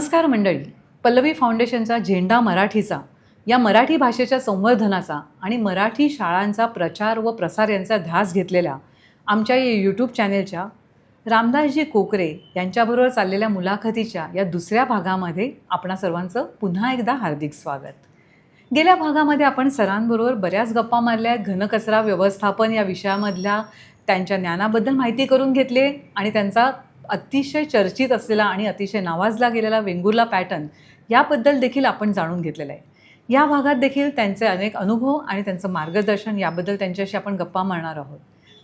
नमस्कार मंडळी. पल्लवी फाउंडेशनचा झेंडा मराठीचा या मराठी भाषेच्या संवर्धनाचा आणि मराठी शाळांचा प्रचार व प्रसार यांचा ध्यास घेतलेल्या आमच्या या यूट्यूब चॅनेलच्या रामदासजी कोकरे यांच्याबरोबर चाललेल्या मुलाखतीच्या या दुसऱ्या भागामध्ये आपणा सर्वांचं पुन्हा एकदा हार्दिक स्वागत. गेल्या भागामध्ये आपण सरांबरोबर बऱ्याच गप्पा मारल्या आहेत. घनकचरा व्यवस्थापन या विषयामधल्या त्यांच्या ज्ञानाबद्दल माहिती करून घेतले आणि त्यांचा अतिशय चर्चित असलेला आणि अतिशय नावाजला गेलेला वेंगुर्ला पॅटर्न याबद्दल देखील आपण जाणून घेतलेलं आहे. या भागात देखील त्यांचे अनेक अनुभव आणि त्यांचं मार्गदर्शन याबद्दल त्यांच्याशी आपण गप्पा मारणार आहोत.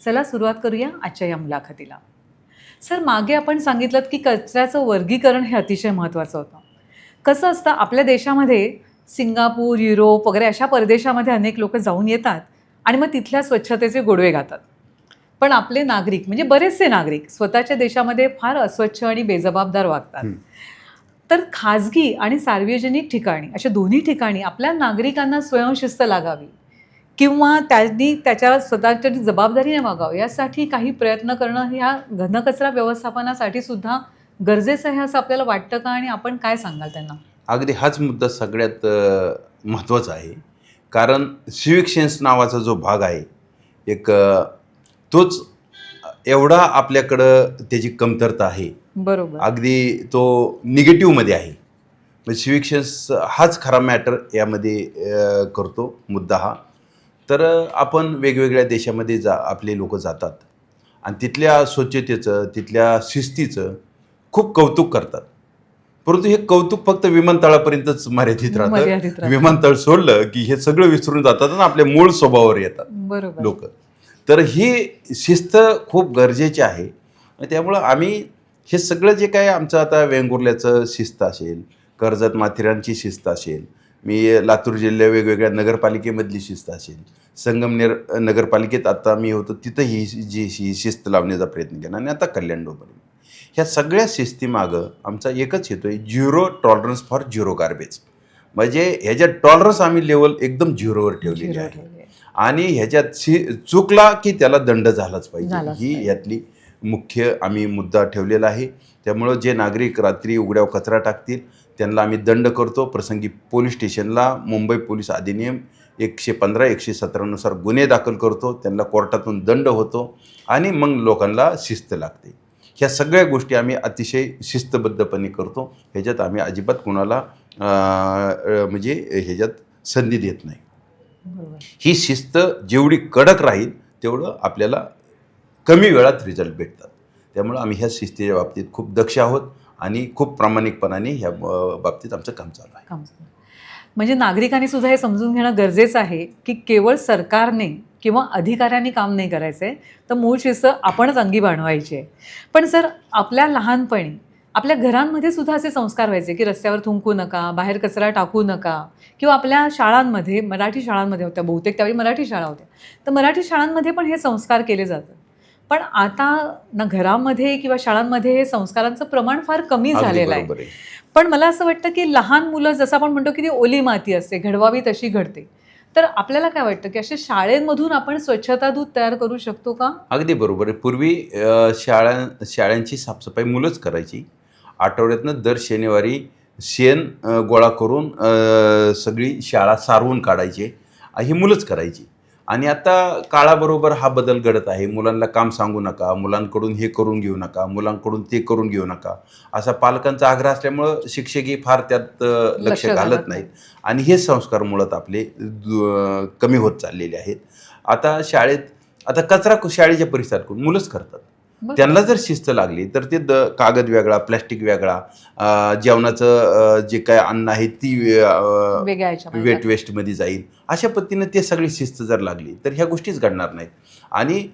चला सुरुवात करूया आजच्या या मुलाखतीला. सर, मागे आपण सांगितलं की कचऱ्याचं वर्गीकरण हे अतिशय महत्त्वाचं होतं. कसं असतं, आपल्या देशामध्ये सिंगापूर, युरोप वगैरे अशा परदेशामध्ये अनेक लोक जाऊन येतात आणि मग तिथल्या स्वच्छतेचे गोडवे गातात. पण आपले नागरिक म्हणजे बरेचसे नागरिक स्वतःच्या देशामध्ये फार अस्वच्छ आणि बेजबाबदार वागतात. तर खाजगी आणि सार्वजनिक ठिकाणी अशा दोन्ही ठिकाणी आपल्या नागरिकांना स्वयंशिस्त लागावी किंवा त्यांनी त्याच्या स्वतःच्या जबाबदारीने वागावं यासाठी काही प्रयत्न करणं ह्या घनकचरा व्यवस्थापनासाठी सुद्धा गरजेचं आहे असं आपल्याला वाटतं का? आणि आपण काय सांगाल त्यांना? अगदी हाच मुद्दा सगळ्यात महत्त्वाचा आहे. कारण सिविक सेन्स नावाचा जो भाग आहे एक तोच एवढा आपल्याकडं त्याची कमतरता आहे. बरोबर. अगदी तो निगेटिव्हमध्ये आहे. म्हणजे सिविक सेन्स हाच खरा मॅटर यामध्ये करतो मुद्दा हा. तर आपण वेगवेगळ्या देशामध्ये आपले लोक जातात आणि तिथल्या स्वच्छतेचं तिथल्या शिस्तीचं खूप कौतुक करतात. परंतु हे कौतुक फक्त विमानतळापर्यंतच मर्यादित राहतं. विमानतळ सोडलं की हे सगळं विसरून जातात आणि आपल्या मूळ स्वभावावर येतात लोक. तर ही शिस्त खूप गरजेची आहे. त्यामुळं आम्ही हे सगळं जे काय आमचं आता वेंगुर्ल्याचं शिस्त असेल, कर्जत माथेरानची शिस्त असेल, मी लातूर जिल्ह्या वेगवेगळ्या नगरपालिकेमधली शिस्त असेल, संगमनेर नगरपालिकेत आता मी होतो तिथं ही शिस्त लावण्याचा प्रयत्न केला आणि आता कल्याण डोंबिवली. ह्या सगळ्या शिस्तीमागं आमचा एकच हेतू आहे, zero tolerance for zero garbage. म्हणजे ह्याच्यात टॉलरन्स आम्ही लेवल एकदम झिरोवर ठेवलेली आहे आणि ह्याच्यात चुकला की त्याला दंड झालाच पाहिजे. ही यातली मुख्य आम्ही मुद्दा ठेवलेला आहे. त्यामुळं जे नागरिक रात्री उघड्यावर कचरा टाकतील त्यांना आम्ही दंड करतो. प्रसंगी पोलीस स्टेशनला मुंबई पोलीस अधिनियम 115, 117 नुसार गुन्हे दाखल करतो. त्यांना कोर्टातून दंड होतो आणि मग लोकांना शिस्त लागते. ह्या सगळ्या गोष्टी आम्ही अतिशय शिस्तबद्धपणे करतो. ह्याच्यात आम्ही अजिबात कोणाला म्हणजे ह्याच्यात संधी देत नाही. ही शिस्त जेवढी कडक राहील तेवढं आपल्याला कमी वेळात रिझल्ट भेटतात. त्यामुळं आम्ही ह्या शिस्तीच्या बाबतीत खूप दक्ष आहोत आणि खूप प्रामाणिकपणाने ह्या बाबतीत आमचं काम चालू आहे. म्हणजे नागरिकांनी सुद्धा हे समजून घेणं गरजेचं आहे की केवळ सरकारने किंवा अधिकाऱ्यांनी काम नाही करायचं आहे, तर मूळ शिस्त आपणच अंगी बाणवायची आहे. पण सर, आपल्या लहानपणी आपल्या घरांमध्ये सुद्धा असे संस्कार व्हायचे की रस्त्यावर थुंकू नका, बाहेर कचरा टाकू नका, किंवा आपल्या शाळांमध्ये, मराठी शाळांमध्ये होत्या बहुतेक, त्यावेळी मराठी शाळा होत्या, तर मराठी शाळांमध्ये पण हे संस्कार केले जातात. पण आता ना घरामध्ये किंवा शाळांमध्ये हे संस्कारांचं प्रमाण फार कमी झालेलं आहे. पण मला असं वाटतं की लहान मुलं, जसं आपण म्हणतो की ती ओली माती असते, घडवावी तशी घडते. तर आपल्याला काय वाटतं की अशा शाळेमधून आपण स्वच्छता दूत तयार करू शकतो का? अगदी बरोबर आहे. पूर्वी शाळांची साफसफाई मुलंच करायची. आठवड्यातनं दर शनिवारी शेण गोळा करून सगळी शाळा सारवून काढायचे, ही मुलंच करायची. आणि आता काळाबरोबर हा बदल घडत आहे. मुलांना काम सांगू नका, मुलांकडून हे करून घेऊ नका, मुलांकडून ते करून घेऊ नका, असा पालकांचा आग्रह असल्यामुळं शिक्षकही फार त्यात लक्ष घालत नाहीत आणि हे संस्कार मुळात आपले कमी होत चाललेले आहेत. आता कचरा शाळेच्या परिसरात करून मुलंच करतात. त्यांना जर शिस्त लागली तर ते कागद वेगळा, प्लॅस्टिक वेगळा, जेवणाचं जे काय अन्न आहे ती वेट वेस्टमध्ये जाईल. अशा पद्धतीनं ते सगळी शिस्त जर लागली तर ह्या गोष्टीच घडणार नाहीत. आणि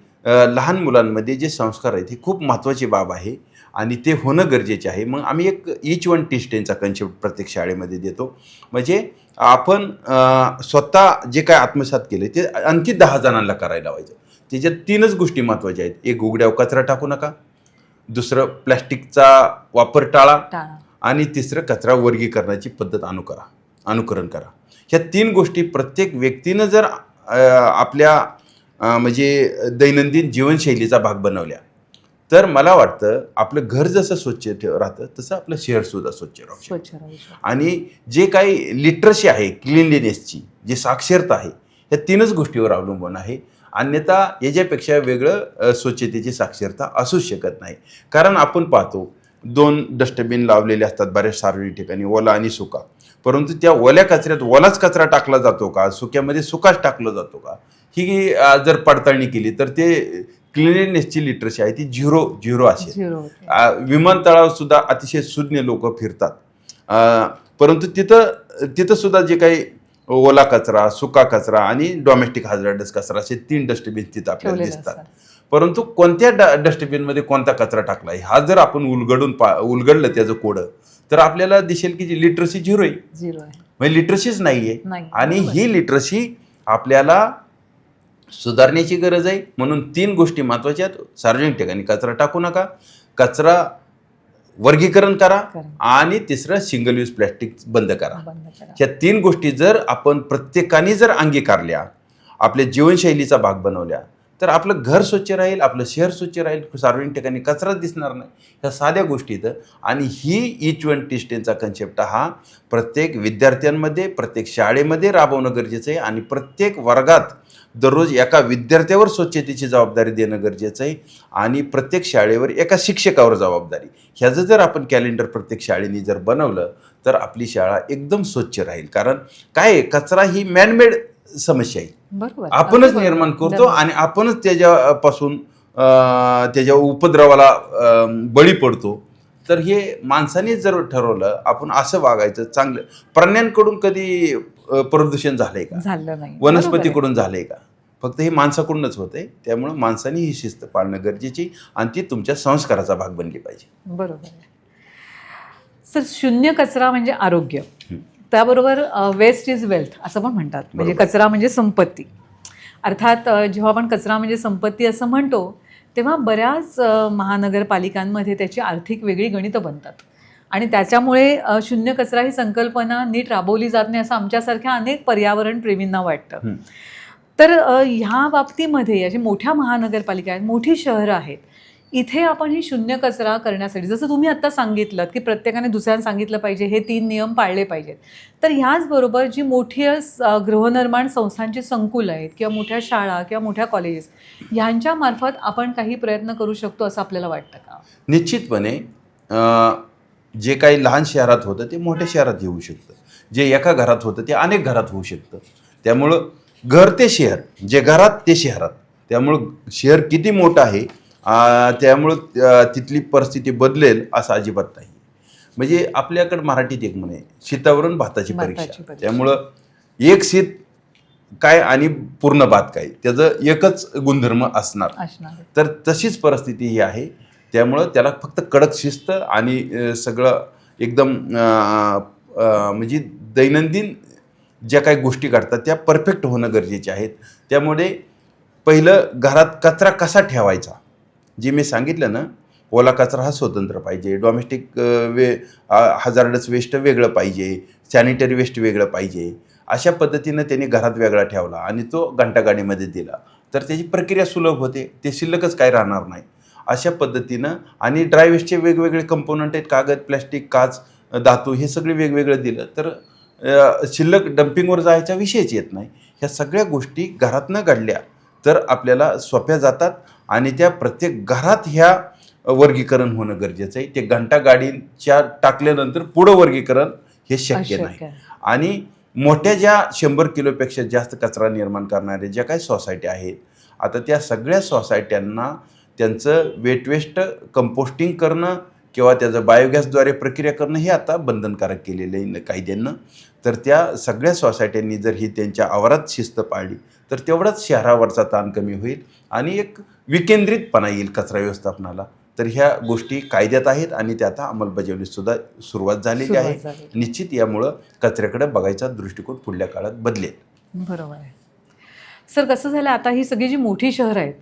लहान मुलांमध्ये जे संस्कार आहेत ही खूप महत्त्वाची बाब आहे आणि ते होणं गरजेचे आहे. मग आम्ही एक इच वन टीच 10चा कन्सेप्ट प्रत्येक शाळेमध्ये देतो. म्हणजे आपण स्वतः जे काय आत्मसात केले ते आणखी 10 जणांना करायला लावायचं. त्याच्यात 3च गोष्टी महत्त्वाच्या आहेत. एक, उघड्यावर कचरा टाकू नका. दुसरं, प्लॅस्टिकचा वापर टाळा. आणि तिसरं, कचरा वर्गीकरणाची पद्धत अनुकरण करा. ह्या 3 गोष्टी प्रत्येक व्यक्तीनं जर आपल्या म्हणजे दैनंदिन जीवनशैलीचा भाग बनवल्या तर मला वाटतं आपलं घर जसं स्वच्छ राहतं तसं आपलं शहर सुद्धा स्वच्छ राहू शकतं. स्वच्छ राहू शकतो. आणि जे काही लिटरसी आहे, क्लीनलीनेसची जी साक्षरता आहे, या 3च गोष्टीवर अवलंबून आहे. अन्यथा याच्यापेक्षा वेगळं स्वच्छतेची साक्षरता असूच शकत नाही. कारण आपण पाहतो 2 डस्टबिन लावलेले असतात बऱ्याच सार्वजनिक ठिकाणी, ओला आणि सुका. परंतु त्या ओल्या कचऱ्यात ओलाच कचरा टाकला जातो का, सुक्यामध्ये सुकाच टाकला जातो का, ही जर पडताळणी केली तर ते क्लिनलीनेसची लिटरसी आहे ती झिरो असेल. झिरो होते. विमानतळावर सुद्धा अतिशय सुज्ञ लोक फिरतात, परंतु तिथं सुद्धा जे काही ओला कचरा, सुका कचरा आणि डोमेस्टिक हायझार्डस कचरा असे 3 डस्टबिन तिथं आपल्याला ठेवलेले दिसतात. असतात. परंतु कोणत्या डस्टबिनमध्ये कोणता कचरा टाकला आहे हा जर आपण उलगडलं त्याचं कोडं, तर आपल्याला दिसेल की लिटरसी झिरो आहे. झिरो आहे. म्हणजे लिटरसीच नाहीये. नाही. आणि बरोबर. ही लिटरसी आपल्याला सुधारण्याची गरज आहे. म्हणून 3 गोष्टी महत्त्वाच्या आहेत. सार्वजनिक ठिकाणी कचरा टाकू नका, कचरा वर्गीकरण करा, आणि तिसरं सिंगल यूज प्लॅस्टिक बंद करा. बंद करा. ह्या 3 गोष्टी जर आपण प्रत्येकाने जर अंगीकारल्या, आपल्या जीवनशैलीचा भाग बनवल्या, तर आपलं घर स्वच्छ राहील, आपलं शहर स्वच्छ राहील, सार्वजनिक ठिकाणी कचरा दिसणार नाही. ह्या साध्या गोष्टी आहेत. आणि ही इच वन टी स्टेनचा कन्सेप्ट हा प्रत्येक विद्यार्थ्यांमध्ये, प्रत्येक शाळेमध्ये राबवणं गरजेचं आहे. आणि प्रत्येक वर्गात दररोज एका विद्यार्थ्यावर स्वच्छतेची जबाबदारी देणं गरजेचं आहे. आणि प्रत्येक शाळेवर एका शिक्षकावर जबाबदारी. ह्याचं जर आपण कॅलेंडर प्रत्येक शाळेने जर बनवलं तर आपली शाळा एकदम स्वच्छ राहील. कारण काय आहे, कचरा ही मॅनमेड समस्या आहे. बरोबर. आपणच निर्माण करतो आणि आपणच त्याच्यापासून त्याच्या उपद्रवाला बळी पडतो. तर हे माणसाने जर ठरवलं आपण असं वागायचं, चांगलं. प्राण्यांकडून कधी प्रदूषण झालंय का? झालं नाही. वनस्पतीकडून झालंय का? फक्त हे माणसाकडूनच होतंय. त्यामुळे माणसाने ही शिस्त पाळणं गरजेची आणि ती तुमच्या संस्काराचा भाग बनली पाहिजे. बरोबर आहे. सर, शून्य कचरा म्हणजे आरोग्य. त्याबरोबर वेस्ट इज वेल्थ असं पण म्हणतात. म्हणजे कचरा म्हणजे संपत्ती. अर्थात जेव्हा आपण कचरा म्हणजे संपत्ती असं म्हणतो तेव्हा बऱ्याच महानगरपालिकांमध्ये त्याची आर्थिक वेगळी गणितं बनतात. आणि त्याच्यामुळे शून्य कचरा ही संकल्पना नीट राबवली जात नाही असं आमच्यासारख्या अनेक पर्यावरण प्रेमींना वाटतं. तर ह्या बाबतीमध्ये अशी मोठ्या महानगरपालिका आहेत, मोठी शहरं आहेत, इथे आपण ही शून्य कचरा करण्यासाठी जसं तुम्ही आत्ता सांगितलं की प्रत्येकाने दुसऱ्यांना सांगितलं पाहिजे, हे 3 नियम पाळले पाहिजेत. तर ह्याचबरोबर जी मोठी गृहनिर्माण संस्थांची संकुल आहेत किंवा मोठ्या शाळा किंवा मोठ्या कॉलेजेस ह्यांच्यामार्फत आपण काही प्रयत्न करू शकतो असं आपल्याला वाटतं का? निश्चितपणे जे काही लहान शहरात होतं ते मोठ्या शहरात येऊ शकतं. जे एका घरात होतं ते अनेक घरात होऊ शकतं. त्यामुळं घर ते शहर, जे घरात ते शहरात. त्यामुळं शहर किती मोठं आहे त्यामुळं तिथली परिस्थिती बदलेल असं अजिबात नाही. म्हणजे आपल्याकडं मराठीत एक म्हणे, शीतावरून भाताची परीक्षा. त्यामुळं एक शीत काय आणि पूर्ण भात काय, त्याचं एकच गुणधर्म असणार. तर तशीच परिस्थिती ही आहे. त्यामुळं त्याला फक्त कडक शिस्त आणि सगळं एकदम म्हणजे दैनंदिन ज्या काही गोष्टी घडतात त्या परफेक्ट होणं गरजेचे आहेत. त्यामुळे पहिलं घरात कचरा कसा ठेवायचा, जे मी सांगितलं ना, ओला कचरा हा स्वतंत्र पाहिजे, डोमेस्टिक हजार्डस वेस्ट वेगळं पाहिजे, सॅनिटरी वेस्ट वेगळं पाहिजे. अशा पद्धतीनं त्यांनी घरात वेगळा ठेवला आणि तो घंटागाडीमध्ये दिला तर त्याची प्रक्रिया सुलभ होते, ते शिल्लकच काय राहणार नाही. अशा पद्धतीनं. आणि ड्राय वेस्टचे वेगवेगळे कंपोनंट आहेत, कागद, प्लॅस्टिक, काच, धातू, हे सगळे वेगवेगळं दिलं तर शिल्लक डम्पिंगवर जायचा विषयच येत नाही. ह्या सगळ्या गोष्टी घरात न घडल्या तर आपल्याला सोप्या जातात. आणि त्या प्रत्येक घरात ह्या वर्गीकरण होणं गरजेचं आहे. ते घंटागाडीच्या टाकल्यानंतर पुढं वर्गीकरण हे शक्य नाही. आणि मोठ्या ज्या 100 किलोपेक्षा जास्त कचरा निर्माण करणाऱ्या ज्या काही सोसायट्या आहेत, आता त्या सगळ्या सोसायट्यांना त्यांचं वेट वेस्ट कंपोस्टिंग करणं किंवा त्याचं बायोगॅसद्वारे प्रक्रिया करणं हे आता बंधनकारक केलेलं आहे कायद्यानं. तर त्या सगळ्या सोसायट्यांनी जर ही त्यांच्या आवारात शिस्त पाळली तर तेवढाच शहरावरचा ताण कमी होईल आणि एक विकेंद्रितपणा येईल कचरा व्यवस्थापनाला. तर ह्या गोष्टी कायद्यात आहेत आणि त्या आता अंमलबजावणीसुद्धा सुरुवात झालेली आहे. निश्चित यामुळं कचऱ्याकडे बघायचा दृष्टिकोन पुढल्या काळात बदलेल. बरोबर आहे. सर, कसं झालं, आता ही सगळी जी मोठी शहरं आहेत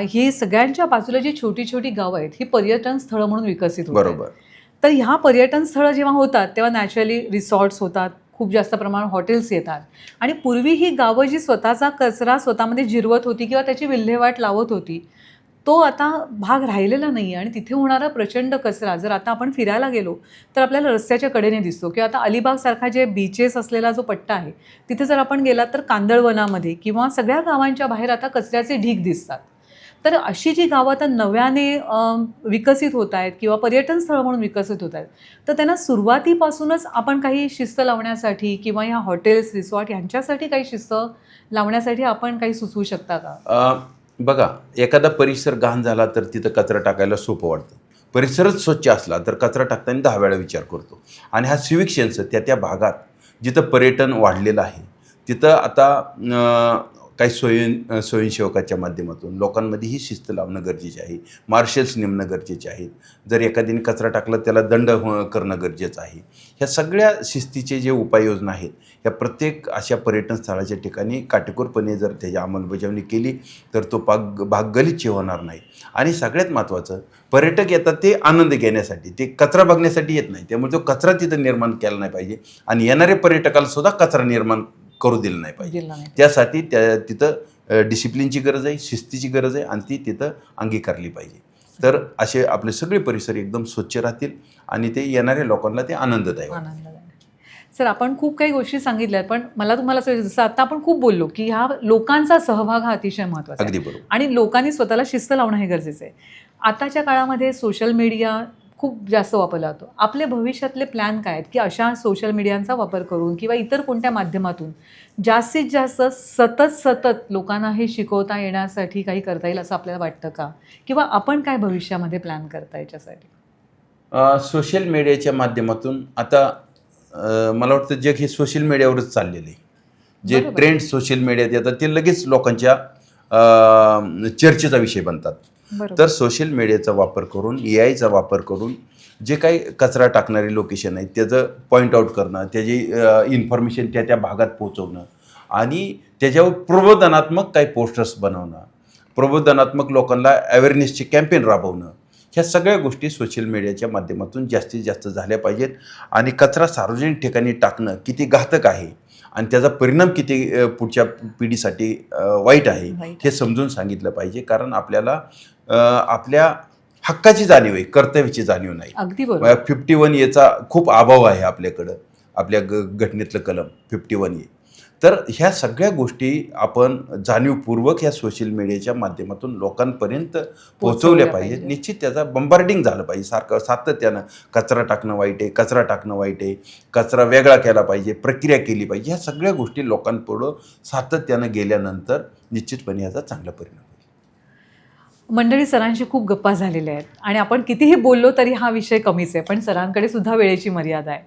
ही सगळ्यांच्या बाजूला जी छोटी छोटी गावं आहेत ही पर्यटन स्थळं म्हणून विकसित होतात. बरोबर. तर ह्या पर्यटन स्थळं जेव्हा होतात तेव्हा नॅचरली रिसॉर्ट्स होतात, खूप जास्त प्रमाणात हॉटेल्स येतात. आणि पूर्वी ही गावं जी स्वतःचा कचरा स्वतःमध्ये जिरवत होती किंवा त्याची विल्हेवाट लावत होती तो आता भाग राहिलेला नाही आहे. आणि तिथे होणारा प्रचंड कचरा जर आता आपण फिरायला गेलो तर आपल्याला रस्त्याच्या कडेने दिसतो, किंवा आता अलिबागसारखा जे बीचेस असलेला जो पट्टा आहे तिथे जर आपण गेलात तर कांदळवनामध्ये किंवा सगळ्या गावांच्या बाहेर आता कचऱ्याचे ढीग दिसतात. तर अशी जी गावं आता नव्याने विकसित होत आहेत किंवा पर्यटन स्थळं म्हणून विकसित होत आहेत, तर त्यांना सुरुवातीपासूनच आपण काही शिस्त लावण्यासाठी किंवा ह्या हॉटेल्स रिसॉर्ट यांच्यासाठी काही शिस्त लावण्यासाठी आपण काही सुचवू शकता का? बघा, एखादा परिसर घाण झाला तर तिथं कचरा टाकायला सोपं वाटतं. परिसरच स्वच्छ असला तर कचरा टाकताना 10 वेळा विचार करतो. आणि हा सिविक सेन्स त्या भागात जिथं पर्यटन वाढलेलं आहे तिथं आता काही स्वयंसेवकाच्या माध्यमातून लोकांमध्ये ही शिस्त लावणं गरजेचे आहे. मार्शल्स नेमणं गरजेचे आहेत. जर एखाद्याने कचरा टाकला त्याला दंड करणं गरजेचं आहे. ह्या सगळ्या शिस्तीचे जे उपाययोजना आहेत ह्या प्रत्येक अशा पर्यटन स्थळाच्या ठिकाणी काटेकोरपणे जर त्याची अंमलबजावणी केली तर तो भाग गलिच्छ होणार नाही. आणि सगळ्यात महत्त्वाचं, पर्यटक येतात ते आनंद घेण्यासाठी, ते कचरा बघण्यासाठी येत नाही. त्यामुळे तो कचरा तिथं निर्माण केला नाही पाहिजे आणि येणाऱ्या पर्यटकाला सुद्धा कचरा निर्माण करू दिलं नाही पाहिजे. त्यासाठी तिथं डिसिप्लिनची गरज आहे, शिस्तीची गरज आहे आणि ती तिथं अंगीकारली पाहिजे. तर असे आपले सगळे परिसर एकदम स्वच्छ राहतील आणि ते येणाऱ्या लोकांना ते आनंददायक वाटेल. सर, आपण खूप काही गोष्टी सांगितल्यात, पण मला तुम्हाला जसं आता आपण खूप बोललो की ह्या लोकांचा सहभाग हा अतिशय महत्त्वाचा आहे. अगदी बरोबर. आणि लोकांनी स्वतःला शिस्त लावणं हे गरजेचं आहे. आताच्या काळामध्ये सोशल मीडिया खूप जास्त वापरला जातो. आपले भविष्यातले प्लॅन काय आहेत की अशा सोशल मीडियांचा वापर करून किंवा इतर कोणत्या माध्यमातून जास्तीत जास्त सतत लोकांना हे शिकवता येण्यासाठी काही करता येईल असं आपल्याला वाटतं का? किंवा आपण काय भविष्यामध्ये प्लॅन करता याच्यासाठी? सोशल मीडियाच्या माध्यमातून आता मला वाटतं जग हे सोशल मीडियावरच चाललेलं आहे. जे ट्रेंड सोशल मीडियात येतात ते लगेच लोकांच्या चर्चेचा विषय बनतात. तर सोशल मीडियाचा वापर करून, AIचा वापर करून जे काही कचरा टाकणारे लोकेशन आहेत त्याचं पॉईंट आऊट करणं, त्याची इन्फॉर्मेशन त्या भागात पोहोचवणं आणि त्याच्यावर प्रबोधनात्मक काही पोस्टर्स बनवणं, प्रबोधनात्मक लोकांना अवेअरनेसचे कॅम्पेन राबवणं, ह्या सगळ्या गोष्टी सोशल मीडियाच्या माध्यमातून जास्तीत जास्त झाल्या पाहिजेत. आणि कचरा सार्वजनिक ठिकाणी टाकणं किती घातक आहे आणि त्याचा परिणाम किती पुढच्या पिढीसाठी वाईट आहे हे समजून सांगितलं पाहिजे. कारण आपल्याला आपल्या हक्काची जाणीव आहे, कर्तव्याची जाणीव नाही. अगदी बरोबर. 51A चा खूप अभाव आहे आपल्याकडं, आपल्या घटनेतलं कलम 51A. तर ह्या सगळ्या गोष्टी आपण जाणीवपूर्वक ह्या सोशल मीडियाच्या माध्यमातून लोकांपर्यंत पोहोचवल्या पाहिजेत. निश्चित त्याचा बंबार्डिंग झालं पाहिजे सातत्यानं. कचरा टाकणं वाईट आहे, कचरा टाकणं वाईट आहे, कचरा वेगळा केला पाहिजे, प्रक्रिया केली पाहिजे. ह्या सगळ्या गोष्टी लोकांपुढं सातत्यानं गेल्यानंतर निश्चितपणे याचा चांगला परिणाम होईल. मंडळी, सरांशी खूप गप्पा झालेल्या आहेत आणि आपण कितीही बोललो तरी हा विषय कमीच आहे, पण सरांकडे सुद्धा वेळेची मर्यादा आहे.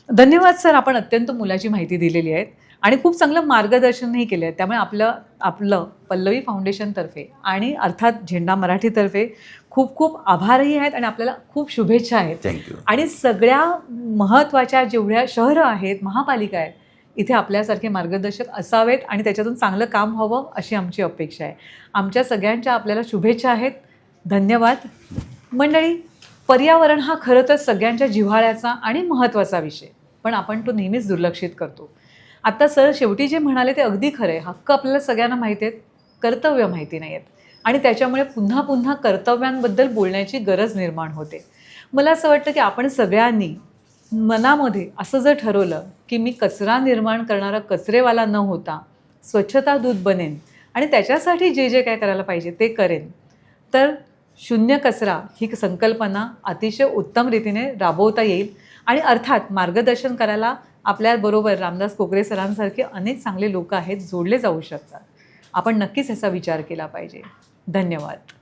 धन्यवाद सर, आपण अत्यंत मोलाची माहिती दिलेली आहे आणि खूप चांगलं मार्गदर्शनही केलं आहे. त्यामुळे आपलं पल्लवी फाउंडेशनतर्फे आणि अर्थात झेंडा मराठीतर्फे खूप खूप आभारही आहेत आणि आपल्याला खूप शुभेच्छा आहेत. थँक्यू. आणि सगळ्या महत्त्वाच्या जेवढ्या शहरं आहेत, महापालिका आहेत, इथे आपल्यासारखे मार्गदर्शक असावेत आणि त्याच्यातून चांगलं काम व्हावं अशी आमची अपेक्षा आहे. आमच्या सगळ्यांच्या आपल्याला शुभेच्छा आहेत. धन्यवाद. मंडळी, पर्यावरण हा खरं तर सगळ्यांच्या जिव्हाळ्याचा आणि महत्त्वाचा विषय, पण आपण तो नेहमीच दुर्लक्षित करतो. आता सर शेवटी जे म्हणाले ते अगदी खरं आहे. हक्क आपल्याला सगळ्यांना माहिती आहेत, कर्तव्य माहिती नाही आहेत आणि त्याच्यामुळे पुन्हा पुन्हा कर्तव्यांबद्दल बोलण्याची गरज निर्माण होते. मला असं वाटतं की आपण सगळ्यांनी मनामध्ये असं जर ठरवलं की मी कचरा निर्माण करणारा कचरेवाला न होता स्वच्छता दूत बनेन आणि त्याच्यासाठी जे जे काय करायला पाहिजे ते करेन, तर शून्य कचरा ही संकल्पना अतिशय उत्तम रीतीने राबवता येईल. आणि अर्थात मार्गदर्शन करायला आपल्याबरोबर रामदास कोकरे सरांसारखे अनेक चांगले लोक आहेत, जोडले जाऊ शकतात. आपण नक्कीच याचा विचार केला पाहिजे. धन्यवाद.